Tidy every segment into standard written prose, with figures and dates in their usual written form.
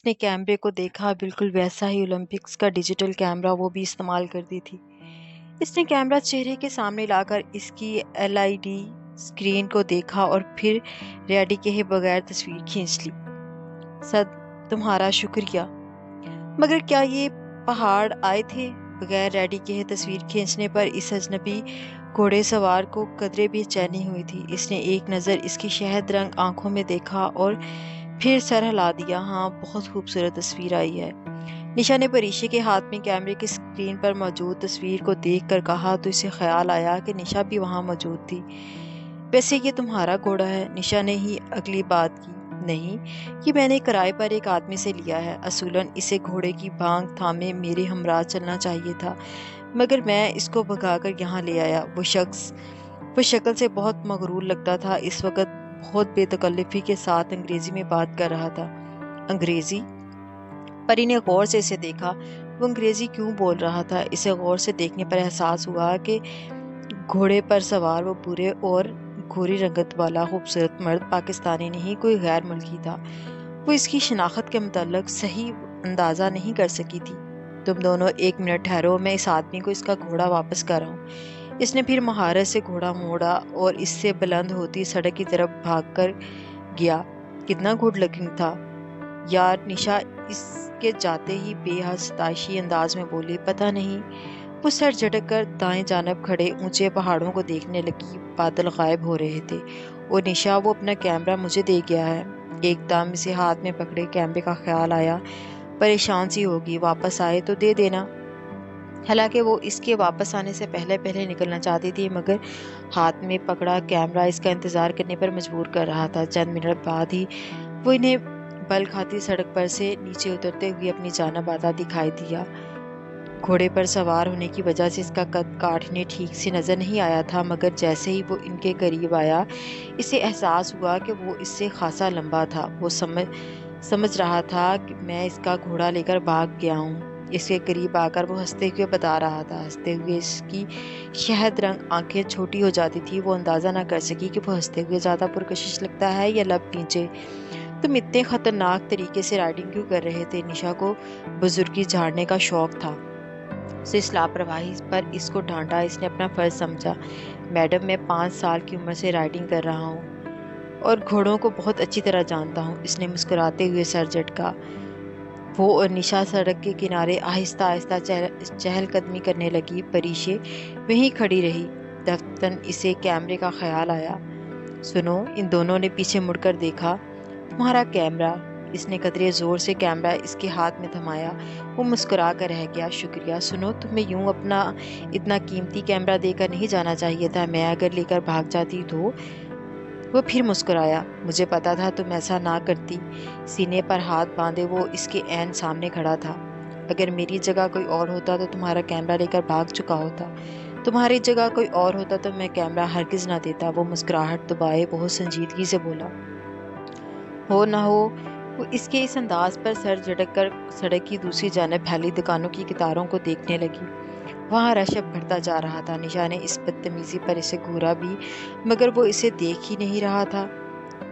اس نے کیمرے کو دیکھا، بالکل ویسا ہی اولمپکس کا ڈیجیٹل کیمرہ وہ بھی استعمال کرتی تھی۔ اس نے کیمرہ چہرے کے سامنے لا کر اس کی LED اسکرین کو دیکھا اور پھر ریڈی کہے بغیر تصویر کھینچ لی۔ صد تمہارا شکریہ، مگر کیا یہ پہاڑ آئے تھے؟ بغیر ریڈی کہے تصویر کھینچنے پر اس اجنبی گھوڑے سوار کو قدرے بھی چینی ہوئی تھی۔ اس نے ایک نظر اس کی شہد رنگ آنکھوں میں دیکھا اور پھر سر ہلا دیا۔ ہاں، بہت خوبصورت تصویر آئی ہے۔ نشا نے پریشے کے ہاتھ میں کیمرے کی اسکرین پر موجود تصویر کو دیکھ کر کہا تو اسے خیال آیا کہ نشا بھی وہاں موجود تھی۔ ویسے یہ تمہارا گھوڑا ہے؟ نشا نے ہی اگلی بات کی۔ نہیں، یہ میں نے کرائے پر ایک آدمی سے لیا ہے۔ اصولاً اسے گھوڑے کی بانگ تھامے میرے ہمراہ چلنا چاہیے تھا، مگر میں اس کو بھگا کر یہاں لے آیا۔ وہ شکل سے بہت مغرور لگتا تھا، اس وقت بہت بے تکلفی کے ساتھ انگریزی میں بات کر رہا تھا۔ انگریزی؟ پری نے غور سے اسے دیکھا۔ وہ انگریزی کیوں بول رہا تھا؟ اسے غور سے دیکھنے پر احساس ہوا کہ گھوڑے پر سوار وہ برے اور گھوری رنگت والا خوبصورت مرد پاکستانی نہیں، کوئی غیر ملکی تھا۔ وہ اس کی شناخت کے متعلق صحیح اندازہ نہیں کر سکی تھی۔ تم دونوں 1 منٹ ٹھہرو، میں اس آدمی کو اس کا گھوڑا واپس کر رہا ہوں۔ اس نے پھر مہارت سے گھوڑا موڑا اور اس سے بلند ہوتی سڑک کی طرف بھاگ کر گیا۔ کتنا گڈ لکنگ تھا یار، نشا اس کے جاتے ہی بے حد ستائشی انداز میں بولی۔ پتہ نہیں۔ وہ سر جھٹک کر دائیں جانب کھڑے اونچے پہاڑوں کو دیکھنے لگی۔ بادل غائب ہو رہے تھے۔ اور نشا، وہ اپنا کیمرہ مجھے دے گیا ہے۔ ایک دم اسے ہاتھ میں پکڑے کیمرے کا خیال آیا۔ پریشان سی ہوگی، واپس آئے تو دے دینا۔ حالانکہ وہ اس کے واپس آنے سے پہلے نکلنا چاہتی تھی، مگر ہاتھ میں پکڑا کیمرہ اس کا انتظار کرنے پر مجبور کر رہا تھا۔ چند منٹ بعد ہی وہ انہیں بل کھاتی سڑک پر سے نیچے اترتے ہوئے اپنی جانب آتا دکھائی دیا۔ گھوڑے پر سوار ہونے کی وجہ سے اس کا قد کاٹ انہیں ٹھیک سے نظر نہیں آیا تھا، مگر جیسے ہی وہ ان کے قریب آیا اسے احساس ہوا کہ وہ اس سے خاصا لمبا تھا۔ وہ سمجھ رہا تھا کہ میں اس کا گھوڑا لے کر بھاگ گیا ہوں۔ اس کے قریب آ کر وہ ہنستے ہوئے بتا رہا تھا۔ ہنستے ہوئے اس کی شہد رنگ آنکھیں چھوٹی ہو جاتی تھی۔ وہ اندازہ نہ کر سکی کہ وہ ہنستے ہوئے زیادہ پرکشش لگتا ہے یا لب نیچے۔ تم اتنے خطرناک طریقے سے رائڈنگ کیوں کر رہے تھے؟ نشا کو بزرگی جھاڑنے کا شوق تھا۔ سو اس لاپرواہی پر اس کو ڈانٹا۔ اس نے اپنا فرض سمجھا۔ میڈم، میں 5 سال کی عمر سے رائڈنگ کر رہا ہوں اور گھوڑوں کو بہت اچھی طرح جانتا ہوں۔ اس نے مسکراتے ہوئے سر جھٹکا۔ وہ اور نشا سڑک کے کنارے آہستہ آہستہ چہل قدمی کرنے لگی۔ پریشے وہیں کھڑی رہی۔ دفتن اسے کیمرے کا خیال آیا۔ سنو، ان دونوں نے پیچھے مڑ کر دیکھا۔ تمہارا کیمرہ؟ اس نے قدرے زور سے کیمرہ اس کے ہاتھ میں تھمایا۔ وہ مسکرا کر رہ گیا۔ شکریہ۔ سنو، تمہیں یوں اپنا اتنا قیمتی کیمرہ دے کر نہیں جانا چاہیے تھا۔ میں اگر لے کر بھاگ جاتی تو؟ وہ پھر مسکرایا۔ مجھے پتا تھا تم ایسا نہ کرتی۔ سینے پر ہاتھ باندھے وہ اس کے عین سامنے کھڑا تھا۔ اگر میری جگہ کوئی اور ہوتا تو تمہارا کیمرہ لے کر بھاگ چکا ہوتا۔ تمہاری جگہ کوئی اور ہوتا تو میں کیمرہ ہرگز نہ دیتا۔ وہ مسکراہٹ دبائے بہت سنجیدگی سے بولا۔ ہو نہ ہو۔ وہ اس کے اس انداز پر سر جھٹک کر سڑک کی دوسری جانب پھیلی دکانوں کی قطاروں کو دیکھنے لگی۔ وہاں رش اب بڑھتا جا رہا تھا۔ نشا نے اس بدتمیزی پر اسے گھورا بھی، مگر وہ اسے دیکھ ہی نہیں رہا تھا۔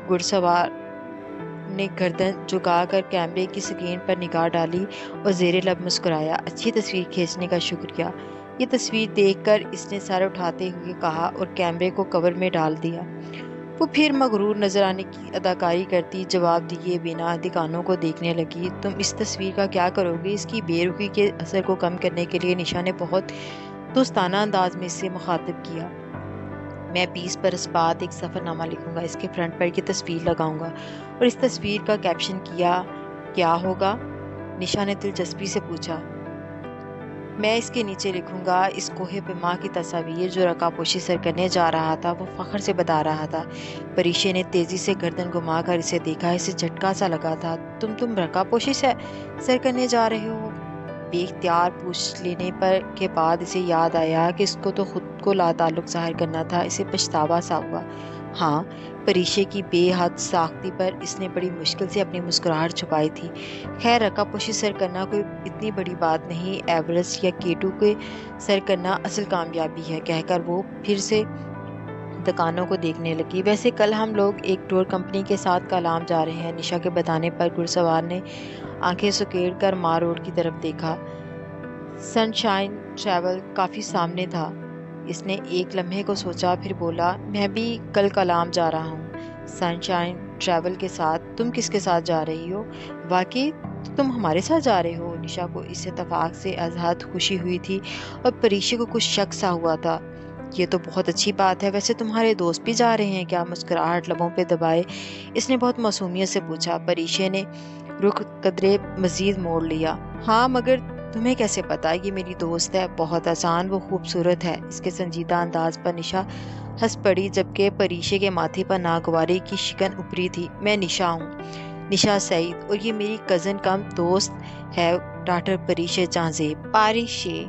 گھڑ سوار نے گردن جھکا کر کیمرے کی سکرین پر نگاہ ڈالی اور زیر لب مسکرایا۔ اچھی تصویر کھینچنے کا شکریہ۔ یہ تصویر دیکھ کر اس نے سر اٹھاتے ہوئے کہا اور کیمرے کو کور میں ڈال دیا۔ وہ پھر مغرور نظر آنے کی اداکاری کرتی جواب دیے بنا دکانوں کو دیکھنے لگی۔ تم اس تصویر کا کیا کرو گے؟ اس کی بے رخی کے اثر کو کم کرنے کے لیے نشا نے بہت دوستانہ انداز میں اسے مخاطب کیا۔ میں 20 برس بعد ایک سفر نامہ لکھوں گا، اس کے فرنٹ پر یہ تصویر لگاؤں گا اور اس تصویر کا کیپشن کیا ہوگا؟ نشا نے دلچسپی سے پوچھا۔ میں اس کے نیچے لکھوں گا، اس کوہ پیما کی تصاویر جو رکا پوشی سر کرنے جا رہا تھا۔ وہ فخر سے بتا رہا تھا۔ پریشے نے تیزی سے گردن گھما کر اسے دیکھا۔ اسے جھٹکا سا لگا تھا۔ تم رکا پوشی سر کرنے جا رہے ہو؟ بے اختیار پوچھ لینے کے بعد اسے یاد آیا کہ اس کو تو خود کو لا تعلق ظاہر کرنا تھا۔ اسے پچھتاوا سا ہوا۔ ہاں، پریشے کی بے حد ساختی پر اس نے بڑی مشکل سے اپنی مسکراہٹ چھپائی تھی۔ خیر، رکا پوشی سر کرنا کوئی اتنی بڑی بات نہیں۔ ایورسٹ یا K2 کے سر کرنا اصل کامیابی ہے، کہہ کر وہ پھر سے دکانوں کو دیکھنے لگی۔ ویسے کل ہم لوگ ایک ٹور کمپنی کے ساتھ کالام جا رہے ہیں۔ نشا کے بتانے پر گھڑسوار نے آنکھیں سکیڑ کر ماں روڈ کی طرف دیکھا۔ سن شائن ٹریول کافی سامنے تھا۔ اس نے ایک لمحے کو سوچا، پھر بولا، میں بھی کل کالام جا رہا ہوں۔ سن شائن ٹریول کے ساتھ؟ تم کس کے ساتھ جا رہی ہو؟ واقعی تم ہمارے ساتھ جا رہے ہو؟ نشا کو اس اتفاق سے ازحد خوشی ہوئی تھی اور پریشی کو کچھ شک سا ہوا تھا۔ یہ تو بہت اچھی بات ہے۔ ویسے تمہارے دوست بھی جا رہے ہیں کیا؟ مسکراہٹ لبوں پہ دبائے اس نے بہت معصومیت سے پوچھا۔ پریشی نے رخ قدرے مزید موڑ لیا۔ ہاں، مگر تمہیں کیسے پتا؟ یہ میری دوست ہے۔ بہت آسان، وہ خوبصورت ہے۔ اس کے سنجیدہ انداز پر نشا ہنس پڑی، جبکہ پریشی کے ماتھے پر ناگواری کی شکن ابھری تھی۔ میں نشا ہوں، نشا سعید، اور یہ میری کزن کم دوست ہے ڈاکٹر پریشی جہانزیب۔ پاریشے،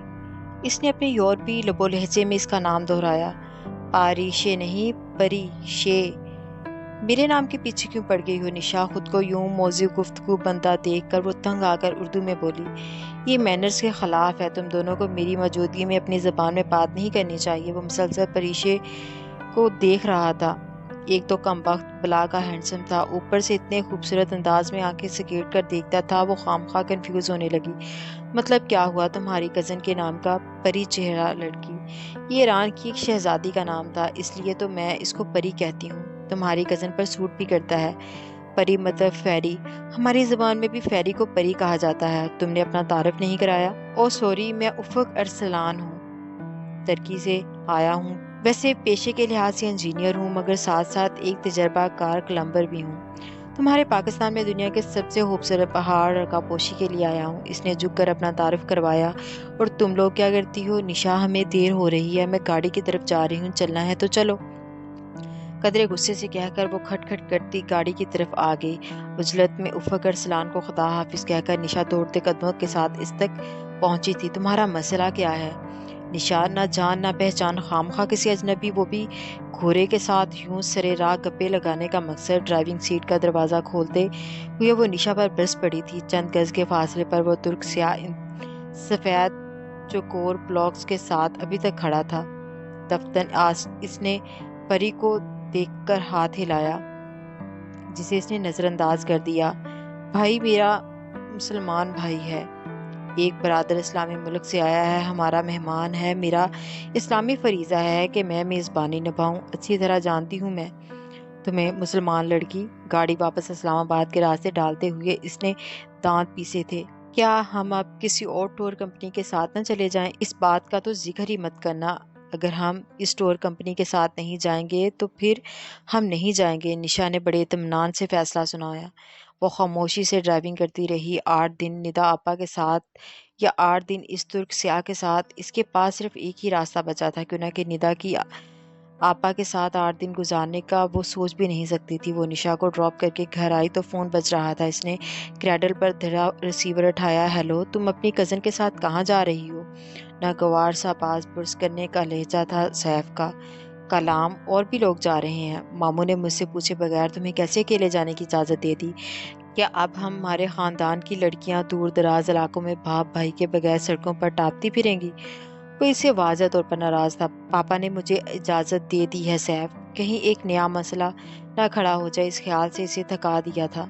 اس نے اپنے یورپی لب و لہجے میں اس کا نام دہرایا۔ پاریشے نہیں، پریشے۔ میرے نام کے پیچھے کیوں پڑ گئی ہو نشا؟ خود کو یوں موضوع گفتگو بنتا دیکھ کر وہ تنگ آ کر اردو میں بولی، یہ مینرز کے خلاف ہے۔ تم دونوں کو میری موجودگی میں اپنی زبان میں بات نہیں کرنی چاہیے۔ وہ مسلسل پریشے کو دیکھ رہا تھا۔ ایک تو کم بخت بلا کا ہینڈسم تھا، اوپر سے اتنے خوبصورت انداز میں آنکھیں سکیڑ کر دیکھتا تھا۔ وہ خامخواہ کنفیوز ہونے لگی۔ مطلب کیا ہوا؟ تمہاری کزن کے نام کا پری چہرہ لڑکی؟ یہ ایران کی ایک شہزادی کا نام تھا، اس لیے تو میں اس کو پری کہتی ہوں۔ تمہاری کزن پر سوٹ بھی کرتا ہے۔ پری مطلب فیری۔ ہماری زبان میں بھی فیری کو پری کہا جاتا ہے۔ تم نے اپنا تعارف نہیں کرایا۔ او سوری، میں افق ارسلان ہوں، ترکی سے آیا ہوں۔ ویسے پیشے کے لحاظ سے انجینئر ہوں، مگر ساتھ ساتھ ایک تجربہ کار کلمبر بھی ہوں۔ تمہارے پاکستان میں دنیا کے سب سے خوبصورت پہاڑ رکا پوشی کے لیے آیا ہوں۔ اس نے جھک کر اپنا تعارف کروایا۔ اور تم لوگ کیا کرتی ہو؟ نشا، ہمیں دیر ہو رہی ہے، میں گاڑی کی طرف جا رہی ہوں، چلنا ہے تو چلو۔ قدرے غصے سے کہہ کر وہ کھٹ کھٹ کرتی گاڑی کی طرف آ گئی۔ عجلت میں افق ارسلان کو خدا حافظ کہہ کر نشا دوڑتے قدموں کے ساتھ اس تک پہنچی تھی۔ تمہارا مسئلہ کیا ہے؟ نشا، نہ جان نہ پہچان، خامخواہ کسی اجنبی، وہ بھی گھوڑے کے ساتھ، یوں سرے راہ گپے لگانے کا مقصد۔ ڈرائیونگ سیٹ کا دروازہ کھولتے ہوئے وہ نشا پر برس پڑی تھی۔ چند گز کے فاصلے پر وہ ترک سیاہ سفید چوکور بلاکس کے ساتھ ابھی تک کھڑا تھا۔ دفتن اس نے پری کو دیکھ کر ہاتھ ہلایا، جسے اس نے نظر انداز کر دیا۔ بھائی میرا مسلمان بھائی ہے، ایک برادر اسلامی ملک سے آیا ہے، ہمارا مہمان ہے۔ میرا اسلامی فریضہ ہے کہ میں میزبانی نبھاؤں۔ اچھی طرح جانتی ہوں میں تمہیں، مسلمان لڑکی۔ گاڑی واپس اسلام آباد کے راستے ڈالتے ہوئے اس نے دانت پیسے تھے۔ کیا ہم اب کسی اور ٹور کمپنی کے ساتھ نہ چلے جائیں؟ اس بات کا تو ذکر ہی مت کرنا۔ اگر ہم اس ٹور کمپنی کے ساتھ نہیں جائیں گے تو پھر ہم نہیں جائیں گے، نشا نے بڑے اطمینان سے فیصلہ سنایا۔ وہ خاموشی سے ڈرائیونگ کرتی رہی۔ 8 دن ندا آپا کے ساتھ یا 8 دن اس ترک سیاہ کے ساتھ، اس کے پاس صرف ایک ہی راستہ بچا تھا، کیوں نہ کہ ندا کی آپا کے ساتھ 8 دن گزارنے کا وہ سوچ بھی نہیں سکتی تھی۔ وہ نشا کو ڈراپ کر کے گھر آئی تو فون بج رہا تھا۔ اس نے کریڈل پر دھرا ریسیور اٹھایا۔ ہیلو، تم اپنی کزن کے ساتھ کہاں جا رہی ہو؟ ناگوار سا باز پرس کرنے کا لہجہ تھا سیف کا۔ کلام، اور بھی لوگ جا رہے ہیں۔ ماموں نے مجھ سے پوچھے بغیر تمہیں کیسے اکیلے جانے کی اجازت دے دی؟ کیا اب ہمارے خاندان کی لڑکیاں دور دراز علاقوں میں باپ بھائی کے بغیر سڑکوں پر ٹاپتی پھریں گی؟ وہ اس سے واضح طور پر ناراض تھا۔ پاپا نے مجھے اجازت دے دی ہے سیف، کہیں ایک نیا مسئلہ نہ کھڑا ہو جائے، اس خیال سے اسے تھکا دیا تھا۔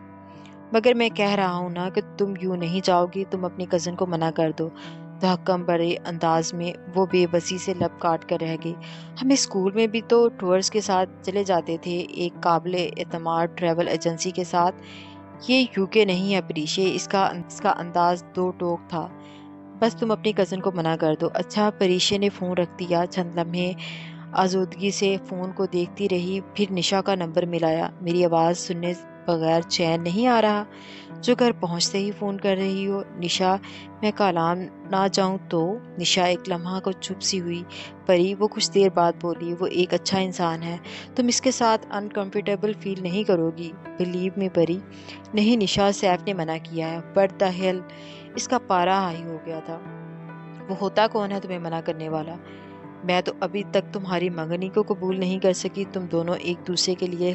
مگر میں کہہ رہا ہوں نا کہ تم یوں نہیں جاؤ گی، تم اپنی کزن کو منع کر دو۔ تحکم بڑے انداز میں وہ بے بسی سے لب کاٹ کر رہ گئی۔ ہم اسکول میں بھی تو ٹورز کے ساتھ چلے جاتے تھے، ایک قابل اعتماد ٹریول ایجنسی کے ساتھ۔ یہ یوکے نہیں ہے پریشے، اس کا انداز دو ٹوک تھا۔ بس تم اپنی کزن کو منع کر دو۔ اچھا۔ پریشے نے فون رکھ دیا۔ چند لمحے آزودگی سے فون کو دیکھتی رہی، پھر نشا کا نمبر ملایا۔ میری آواز سننے بغیر چین نہیں آ رہا، جو گھر پہنچتے ہی فون کر رہی ہو؟ نشا، میں کالام نہ جاؤں تو؟ نشا ایک لمحہ کو چپ سی ہوئی۔ پری، وہ کچھ دیر بعد بولی، وہ ایک اچھا انسان ہے، تم اس کے ساتھ انکمفرٹیبل فیل نہیں کرو گی، بلیو می پری۔ نہیں نشا، سیف نے منع کیا ہے۔ وٹ دی ہیل، اس کا پارا ہائی ہو گیا تھا۔ وہ ہوتا کون ہے تمہیں منع کرنے والا؟ میں تو ابھی تک تمہاری منگنی کو قبول نہیں کر سکی، تم دونوں ایک دوسرے کے لیے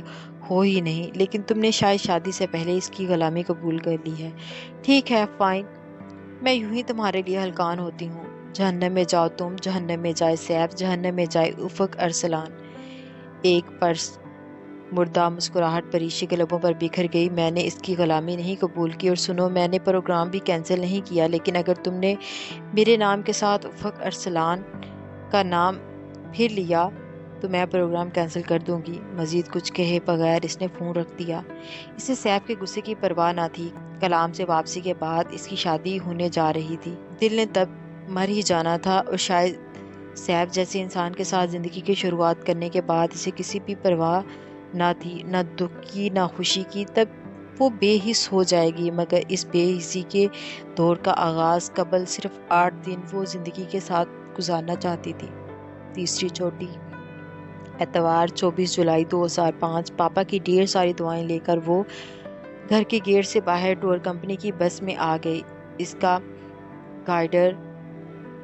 ہو ہی نہیں، لیکن تم نے شاید شادی سے پہلے اس کی غلامی قبول کر لی ہے۔ ٹھیک ہے، فائن، میں یوں ہی تمہارے لیے ہلکان ہوتی ہوں۔ جہنم میں جاؤ تم، جہنم میں جائے سیف، جہنم میں جائے افق ارسلان۔ ایک پرس مردہ مسکراہٹ پریشی کے لبوں پر بکھر گئی۔ میں نے اس کی غلامی نہیں قبول کی، اور سنو، میں نے پروگرام بھی کینسل نہیں کیا، لیکن اگر تم نے میرے نام کے ساتھ افق ارسلان کا نام پھر لیا تو میں پروگرام کینسل کر دوں گی۔ مزید کچھ کہے بغیر اس نے فون رکھ دیا۔ اسے سیف کے غصے کی پرواہ نہ تھی۔ کلام سے واپسی کے بعد اس کی شادی ہونے جا رہی تھی۔ دل نے تب مر ہی جانا تھا، اور شاید سیف جیسے انسان کے ساتھ زندگی کی شروعات کرنے کے بعد اسے کسی بھی پرواہ نہ تھی، نہ دکھ کی نہ خوشی کی۔ تب وہ بے حس ہو جائے گی، مگر اس بے حسی کے دور کا آغاز قبل صرف 8 دن وہ زندگی کے ساتھ گزارنا چاہتی تھی۔ تیسری چوٹی۔ اتوار 24 جولائی 2005۔ پاپا کی ڈھیر ساری دعائیں لے کر وہ گھر کے گیٹ سے باہر ٹور کمپنی کی بس میں آ گئی۔ اس کا گائیڈر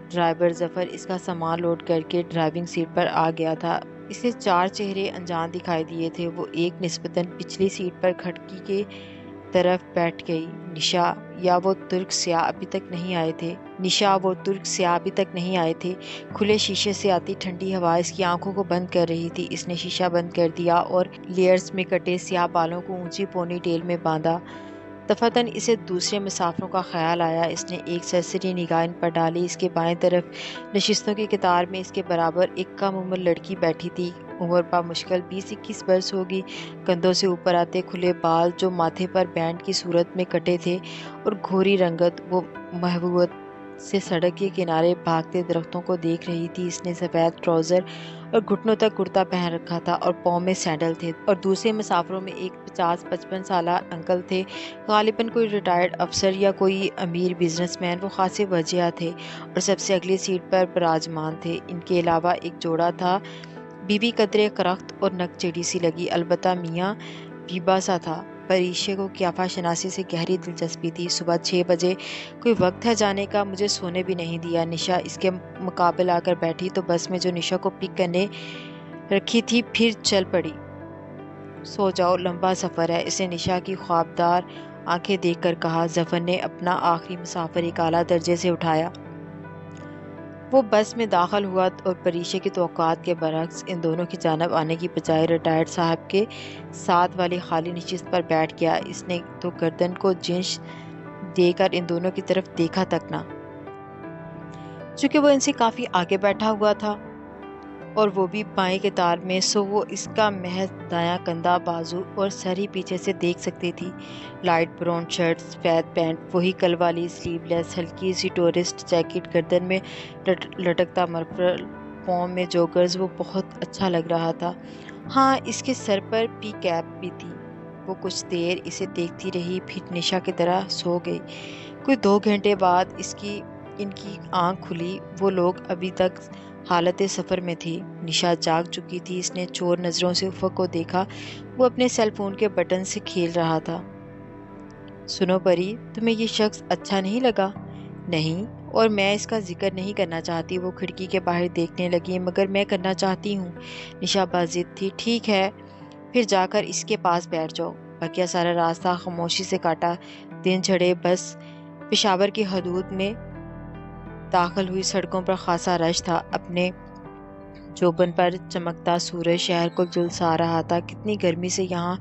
ڈرائیور ظفر اس کا سامان لوڈ کر کے ڈرائیونگ سیٹ پر آ گیا تھا۔ اسے 4 چہرے انجان دکھائی دیے تھے۔ وہ ایک نسبتاً پچھلی سیٹ پر کھڑکی کے طرف بیٹھ گئی۔ نشا یا وہ ترک سیاہ ابھی تک نہیں آئے تھے۔ کھلے شیشے سے آتی ٹھنڈی ہوا اس کی آنکھوں کو بند کر رہی تھی۔ اس نے شیشہ بند کر دیا اور لیئرز میں کٹے سیاہ بالوں کو اونچی پونی ٹیل میں باندھا۔ دفعتاً اسے دوسرے مسافروں کا خیال آیا۔ اس نے ایک سرسری نگاہ ان پر ڈالی۔ اس کے بائیں طرف نشستوں کی قطار میں اس کے برابر ایک کم عمر لڑکی بیٹھی تھی۔ عمر بمشکل 20-21 برس ہوگی۔ کندھوں سے اوپر آتے کھلے بال جو ماتھے پر بینڈ کی صورت میں کٹے تھے، اور گھوری رنگت۔ وہ محبوبیت سے سڑک کے کنارے بھاگتے درختوں کو دیکھ رہی تھی۔ اس نے سفید ٹراؤزر اور گھٹنوں تک کرتا پہن رکھا تھا، اور پاؤں میں سینڈل تھے، اور دوسرے مسافروں میں ایک 50-55 سالہ انکل تھے، غالباً کوئی ریٹائرڈ افسر یا کوئی امیر بزنس مین۔ وہ خاصے وجیہہ تھے اور سب سے اگلی سیٹ پر براجمان تھے۔ ان کے علاوہ ایک جوڑا تھا، بی بی قدرے کرخت اور نک چڑی سی لگی، البتہ میاں بیبا سا تھا۔ پریشے کو قیافہ شناسی سے گہری دلچسپی تھی۔ صبح 6 بجے کوئی وقت ہے جانے کا؟ مجھے سونے بھی نہیں دیا۔ نشا اس کے مقابل آ کر بیٹھی تو بس میں جو نشا کو پک کرنے رکھی تھی پھر چل پڑی۔ سو جاؤ، لمبا سفر ہے، اسے نشا کی خوابدار آنکھیں دیکھ کر کہا۔ ظفر نے اپنا آخری مسافر ایک اعلیٰ درجے سے اٹھایا۔ وہ بس میں داخل ہوا اور پریشے کی توقعات کے برعکس ان دونوں کی جانب آنے کی بجائے ریٹائرڈ صاحب کے ساتھ والی خالی نشست پر بیٹھ گیا۔ اس نے تو گردن کو جنش دے کر ان دونوں کی طرف دیکھا تک نہ، چونکہ وہ ان سے کافی آگے بیٹھا ہوا تھا، اور وہ بھی بائیں قطار میں، سو وہ اس کا محض دایاں کندھا، بازو اور سر ہی پیچھے سے دیکھ سکتی تھی۔ لائٹ براؤن شرٹ، سفید پینٹ، وہی کل والی سلیو لیس ہلکی سی ٹورسٹ جیکٹ، گردن میں لٹکتا مرفل، پاؤں میں جوگرز۔ وہ بہت اچھا لگ رہا تھا۔ ہاں، اس کے سر پر پی کیپ بھی تھی۔ وہ کچھ دیر اسے دیکھتی رہی، پھر نشا کی طرح سو گئی۔ کوئی 2 گھنٹے بعد ان کی آنکھ کھلی۔ وہ لوگ ابھی تک حالت سفر میں تھے۔ نشا جاگ چکی تھی۔ اس نے چور نظروں سے افق کو دیکھا۔ وہ اپنے سیل فون کے بٹن سے کھیل رہا تھا۔ سنو پری، تمہیں یہ شخص اچھا نہیں لگا؟ نہیں، اور میں اس کا ذکر نہیں کرنا چاہتی۔ وہ کھڑکی کے باہر دیکھنے لگی۔ مگر میں کرنا چاہتی ہوں۔ نشا باضد تھی۔ ٹھیک ہے، پھر جا کر اس کے پاس بیٹھ جاؤ۔ بقیہ سارا راستہ خاموشی سے کاٹا۔ دن چڑھے بس پشاور کی حدود میں داخل ہوئی۔ سڑکوں پر خاصا رش تھا۔ اپنے جوبن پر چمکتا سورج شہر کو جھلسا رہا تھا۔ کتنی گرمی سے یہاں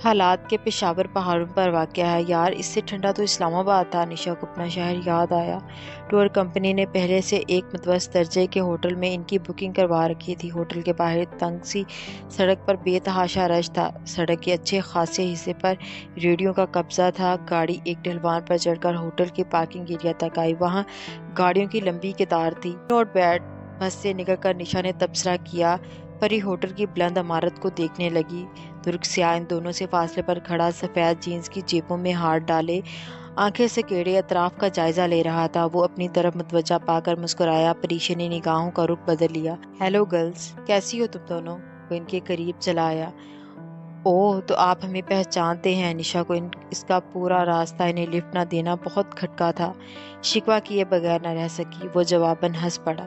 حالات کے پشاور پہاڑوں پر واقع ہے۔ یار، اس سے ٹھنڈا تو اسلام آباد تھا۔ نشا کو اپنا شہر یاد آیا۔ ٹور کمپنی نے پہلے سے ایک متوسط درجے کے ہوٹل میں ان کی بکنگ کروا رکھی تھی۔ ہوٹل کے باہر تنگ سی سڑک پر بے تحاشا رش تھا۔ سڑک کے اچھے خاصے حصے پر ریڑھیوں کا قبضہ تھا۔ گاڑی ایک ڈھلوان پر چڑھ کر ہوٹل کے پارکنگ ایریا تک آئی۔ وہاں گاڑیوں کی لمبی قطار تھی۔ نوٹ بیڈ بس سے نکل کر نشا نے تبصرہ کیا۔ پری ہوٹل کی بلند عمارت کو دیکھنے لگی۔ ترک سیاہ ان دونوں سے فاصلے پر کھڑا، سفید جینز کی جیبوں میں ہاتھ ڈالے، آنکھیں سکیڑے اطراف کا جائزہ لے رہا تھا۔ وہ اپنی طرف متوجہ پا کر مسکرایا۔ پریشے نے نگاہوں کا رخ بدل لیا۔ ہیلو گرلز، کیسی ہو تم دونوں؟ وہ ان کے قریب چلا آیا۔ اوہ، تو آپ ہمیں پہچانتے ہیں۔ نشا کو اس کا پورا راستہ انہیں لفٹ نہ دینا بہت کھٹکا تھا۔ شکوہ کیے بغیر نہ رہ سکی۔ وہ جواباً ہنس پڑا۔